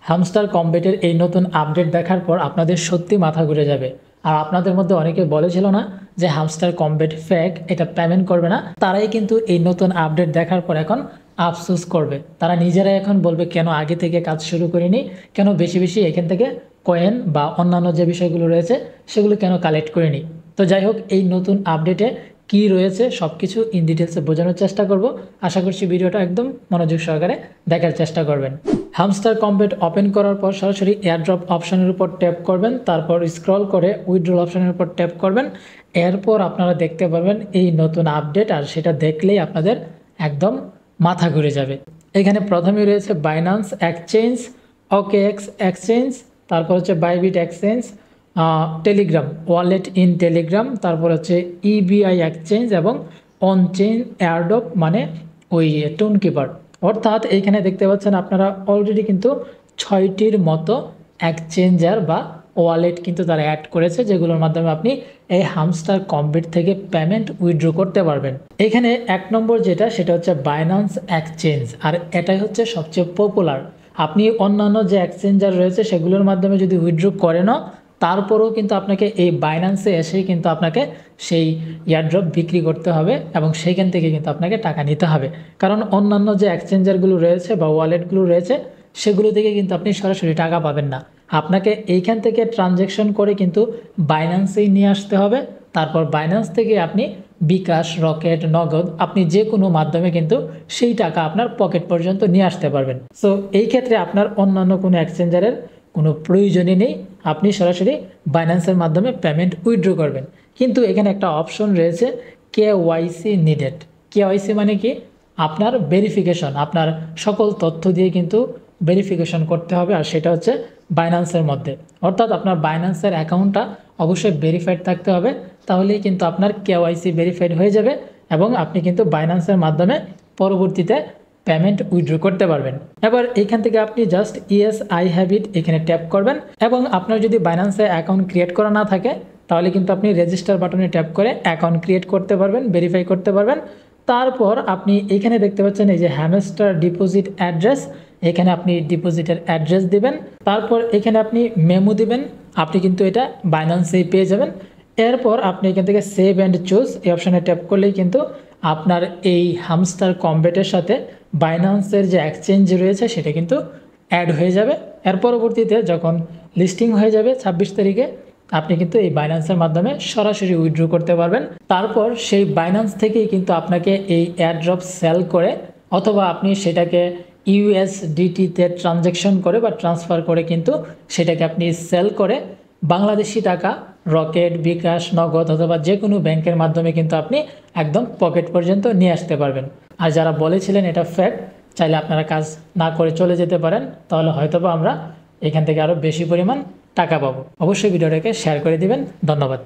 Hamster কমবেটের এই নতুন update দেখার পর আপনাদের সত্যি মাথা ঘুরে যাবে। আর আপনাদের মধ্যে অনেকে বলেছিল না যে হামস্টার কমবেট ফেক, এটা পেমেন্ট করবে না, তারাই কিন্তু এই নতুন আপডেট দেখার পর এখন আফসোস করবে। তারা নিজেরাই এখন বলবে কেন আগে থেকে কাজ শুরু করিনি, কেন বেশি বেশি এখান থেকে কয়েন বা অন্যান্য যে বিষয়গুলো রয়েছে সেগুলো কেন কালেক্ট করিনি। তো যাই হোক, এই নতুন আপডেটে কি রয়েছে সব কিছু ইন ডিটেলসে বোঝানোর চেষ্টা করব। আশা করছি ভিডিওটা একদম মনোযোগ সহকারে দেখার চেষ্টা করবেন। হামস্টার কমবেট ওপেন করার পর সরাসরি এয়ারড্রপ অপশনের উপর ট্যাপ করবেন, তারপর স্ক্রল করে উইথড্রল অপশনের উপর ট্যাপ করবেন। এরপর আপনারা দেখতে পারবেন এই নতুন আপডেট, আর সেটা দেখলেই আপনাদের একদম মাথা ঘুরে যাবে। এখানে প্রথমে রয়েছে বাইন্যান্স এক্সচেঞ্জ, ওকেএক্স এক্সচেঞ্জ, তারপর হচ্ছে Bybit exchange, Telegram wallet in Telegram, তারপর হচ্ছে ইবিআই এক্সচেঞ্জ এবং অনচেইন এয়ারড্রপ মানে ওই টোন কিপার। অর্থাৎ এইখানে দেখতে পাচ্ছেন আপনারা অলরেডি কিন্তু 6টির মতো এক্সচেঞ্জার বা ওয়ালেট কিন্তু তারা অ্যাড করেছে, যেগুলোর মাধ্যমে আপনি এই হামস্টার কমবেট থেকে পেমেন্ট উইথড্র করতে পারবেন। এখানে 1 নম্বর যেটা, সেটা হচ্ছে বাইন্যান্স এক্সচেঞ্জ, আর এটাই হচ্ছে সবচেয়ে পপুলার। আপনি অন্যান্য যে এক্সচেঞ্জার রয়েছে সেগুলোর মাধ্যমে যদি উইথড্র করেনও, তারপরেও কিন্তু আপনাকে এই বাইন্যান্সে এসেই কিন্তু আপনাকে সেই এয়ারড্রপ বিক্রি করতে হবে এবং সেইখান থেকে কিন্তু আপনাকে টাকা নিতে হবে। কারণ অন্যান্য যে এক্সচেঞ্জারগুলো রয়েছে বা ওয়ালেটগুলো রয়েছে সেগুলো থেকে কিন্তু আপনি সরাসরি টাকা পাবেন না। আপনাকে এইখান থেকে ট্রানজ্যাকশন করে কিন্তু বাইন্যান্সেই নিয়ে আসতে হবে। তারপর বাইন্যান্স থেকে আপনি বিকাশ, রকেট, নগদ, আপনি যে কোনো মাধ্যমে কিন্তু সেই টাকা আপনার পকেট পর্যন্ত নিয়ে আসতে পারবেন। সো এই ক্ষেত্রে আপনার অন্যান্য কোনো এক্সচেঞ্জারের কোনো প্রয়োজনই নেই, আপনি সরাসরি বাইন্যান্সের মাধ্যমে পেমেন্ট উইথড্র করবেন। কিন্তু এখানে একটা অপশন রয়েছে কেওয়াইসি নিডেড। কেওয়াইসি মানে কি? আপনার ভেরিফিকেশন, আপনার সকল তথ্য দিয়ে কিন্তু ভেরিফিকেশন করতে হবে, আর সেটা হচ্ছে বাইন্যান্সের মধ্যে। অর্থাৎ আপনার বাইন্যান্সের অ্যাকাউন্টটা অবশ্যই ভেরিফাইড থাকতে হবে, তাহলেই কিন্তু আপনার কেওয়াইসি ভেরিফাইড হয়ে যাবে এবং আপনি কিন্তু বাইন্যান্সের মাধ্যমে পরবর্তীতে পেমেন্ট উইথড্র করতে পারবেন। এবার এখান থেকে আপনি just yes I have it এখানে ট্যাপ করবেন এবং আপনার যদি বাইন্যান্সে অ্যাকাউন্ট ক্রিয়েট করা না থাকে তাহলে কিন্তু আপনি রেজিস্টার বাটনে ট্যাপ করে অ্যাকাউন্ট ক্রিয়েট করতে পারবেন, ভেরিফাই করতে পারবেন। তারপর আপনি এখানে দেখতে পাচ্ছেন এই যে হ্যামস্টার ডিপোজিট অ্যাড্রেস, এখানে আপনি ডিপোজিটের অ্যাড্রেস দিবেন, তারপর এখানে আপনি মেমো দিবেন, আপনি কিন্তু এটা বাইন্যান্সেই পেয়ে যাবেন। এরপর আপনি এখান থেকে সেভ অ্যান্ড চুজ এই অপশানে ট্যাপ করলেই কিন্তু আপনার এই হামস্টার কমবেটের সাথে বাইন্যান্সের যে এক্সচেঞ্জ রয়েছে সেটা কিন্তু অ্যাড হয়ে যাবে। এর পরবর্তীতে যখন লিস্টিং হয়ে যাবে 26 তারিখে, আপনি কিন্তু এই বাইন্যান্সের মাধ্যমে সরাসরি উইথড্র করতে পারবেন। তারপর সেই বাইন্যান্স থেকেই কিন্তু আপনাকে এই এয়ারড্রপ সেল করে অথবা আপনি সেটাকে ইউএসডিটিতে ট্রানজ্যাকশন করে বা ট্রান্সফার করে কিন্তু সেটাকে আপনি সেল করে বাংলাদেশি টাকা রকেট, বিকাশ, নগদ অথবা যে কোনো ব্যাংকের মাধ্যমে কিন্তু আপনি একদম পকেট পর্যন্ত নিয়ে আসতে পারবেন। আর যারা বলেছিলেন এটা ফেক, চাইলে আপনারা কাজ না করে চলে যেতে পারেন, তাহলে হয়তোবা আমরা এখান থেকে আরও বেশি পরিমাণ টাকা পাবো। অবশ্যই ভিডিওটাকে শেয়ার করে দিবেন। ধন্যবাদ।